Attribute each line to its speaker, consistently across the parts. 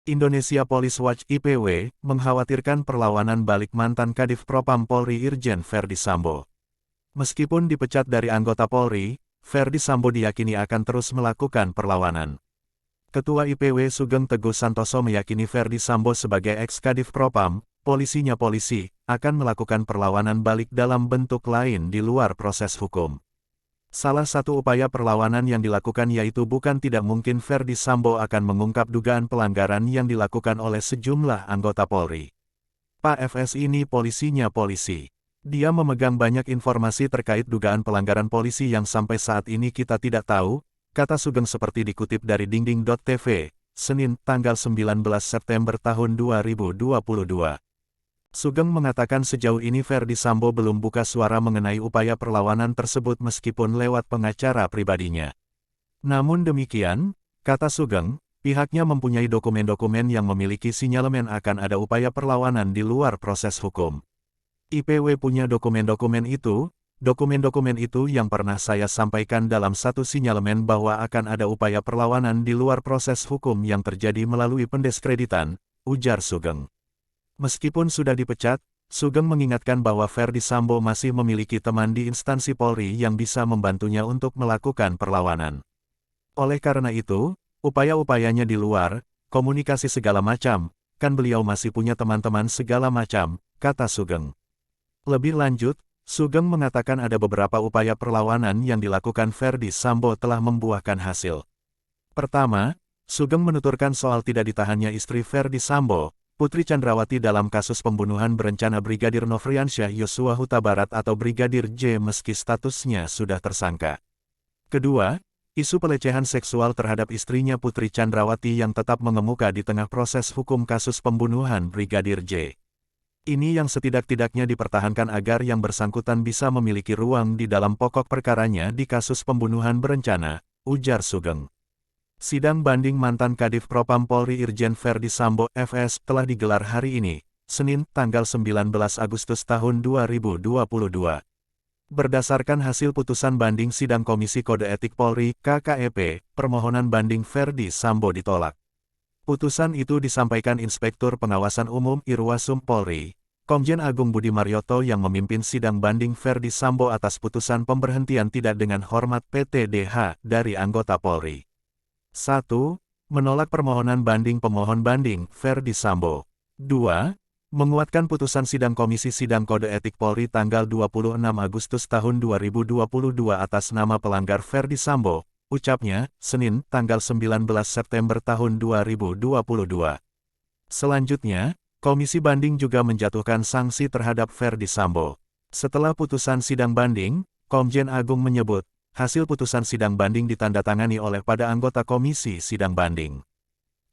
Speaker 1: Indonesia Police Watch (IPW) mengkhawatirkan perlawanan balik mantan Kadif Propam Polri Irjen Verdi Sambo. Meskipun dipecat dari anggota Polri, Verdi Sambo diyakini akan terus melakukan perlawanan. Ketua IPW Sugeng Teguh Santoso meyakini Verdi Sambo sebagai ex-Kadif Propam, polisi, akan melakukan perlawanan balik dalam bentuk lain di luar proses hukum. Salah satu upaya perlawanan yang dilakukan yaitu bukan tidak mungkin Verdi Sambo akan mengungkap dugaan pelanggaran yang dilakukan oleh sejumlah anggota Polri. Pak FS ini polisinya polisi. Dia memegang banyak informasi terkait dugaan pelanggaran polisi yang sampai saat ini kita tidak tahu, kata Sugeng seperti dikutip dari dinding.tv, Senin, tanggal 19 September tahun 2022. Sugeng mengatakan sejauh ini Verdi Sambo belum buka suara mengenai upaya perlawanan tersebut meskipun lewat pengacara pribadinya. Namun demikian, kata Sugeng, pihaknya mempunyai dokumen-dokumen yang memiliki sinyalemen akan ada upaya perlawanan di luar proses hukum. IPW punya dokumen-dokumen itu yang pernah saya sampaikan dalam satu sinyalemen bahwa akan ada upaya perlawanan di luar proses hukum yang terjadi melalui pendiskreditan, ujar Sugeng. Meskipun sudah dipecat, Sugeng mengingatkan bahwa Verdi Sambo masih memiliki teman di instansi Polri yang bisa membantunya untuk melakukan perlawanan. Oleh karena itu, upaya-upayanya di luar, komunikasi segala macam, kan beliau masih punya teman-teman segala macam, kata Sugeng. Lebih lanjut, Sugeng mengatakan ada beberapa upaya perlawanan yang dilakukan Verdi Sambo telah membuahkan hasil. Pertama, Sugeng menuturkan soal tidak ditahannya istri Verdi Sambo, Putri Chandrawati dalam kasus pembunuhan berencana Brigadir Nofriansyah Yosua Huta Barat atau Brigadir J meski statusnya sudah tersangka. Kedua, isu pelecehan seksual terhadap istrinya Putri Chandrawati yang tetap mengemuka di tengah proses hukum kasus pembunuhan Brigadir J. Ini yang setidak-tidaknya dipertahankan agar yang bersangkutan bisa memiliki ruang di dalam pokok perkaranya di kasus pembunuhan berencana, ujar Sugeng. Sidang banding mantan Kadif Propam Polri Irjen Verdi Sambo (FS) telah digelar hari ini, Senin, tanggal 19 Agustus tahun 2022. Berdasarkan hasil putusan banding Sidang Komisi Kode Etik Polri (KKEP), permohonan banding Verdi Sambo ditolak. Putusan itu disampaikan Inspektur Pengawasan Umum Irwasum Polri, Komjen Agung Budi Marioto yang memimpin sidang banding Verdi Sambo atas putusan pemberhentian tidak dengan hormat (PTDH) dari anggota Polri. 1. Menolak permohonan banding pemohon banding, Verdi Sambo. 2. Menguatkan putusan Sidang Komisi Sidang Kode Etik Polri tanggal 26 Agustus tahun 2022 atas nama pelanggar Verdi Sambo, ucapnya, Senin, tanggal 19 September tahun 2022. Selanjutnya, Komisi Banding juga menjatuhkan sanksi terhadap Verdi Sambo. Setelah putusan sidang banding, Komjen Agung menyebut, hasil putusan sidang banding ditandatangani oleh pada anggota Komisi Sidang Banding.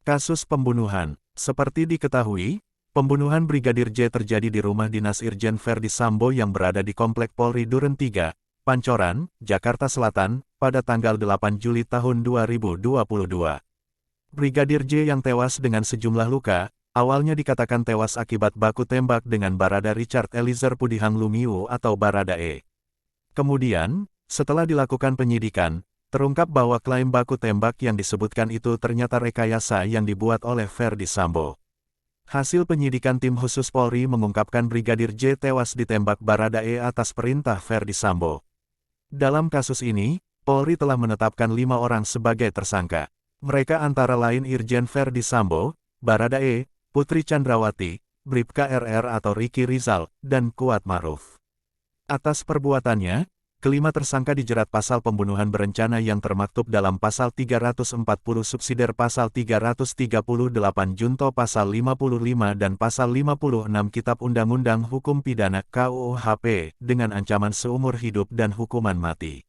Speaker 1: Kasus pembunuhan. Seperti diketahui, pembunuhan Brigadir J terjadi di rumah dinas Irjen Verdi Sambo yang berada di Komplek Polri Duren 3, Pancoran, Jakarta Selatan, pada tanggal 8 Juli tahun 2022. Brigadir J yang tewas dengan sejumlah luka, awalnya dikatakan tewas akibat baku tembak dengan Barada Richard Eliezer Pudihang Lumiu atau Baradae. Kemudian, setelah dilakukan penyidikan, terungkap bahwa klaim baku tembak yang disebutkan itu ternyata rekayasa yang dibuat oleh Verdi Sambo. Hasil penyidikan tim khusus Polri mengungkapkan Brigadir J tewas ditembak Baradae atas perintah Verdi Sambo. Dalam kasus ini, Polri telah menetapkan 5 orang sebagai tersangka. Mereka antara lain Irjen Verdi Sambo, Baradae, Putri Chandrawati, Bribka RR atau Ricky Rizal, dan Kuat Ma'ruf. Atas perbuatannya, kelima tersangka dijerat pasal pembunuhan berencana yang termaktub dalam pasal 340 subsidiar pasal 338 junto pasal 55 dan pasal 56 Kitab Undang-Undang Hukum Pidana (KUHP) dengan ancaman seumur hidup dan hukuman mati.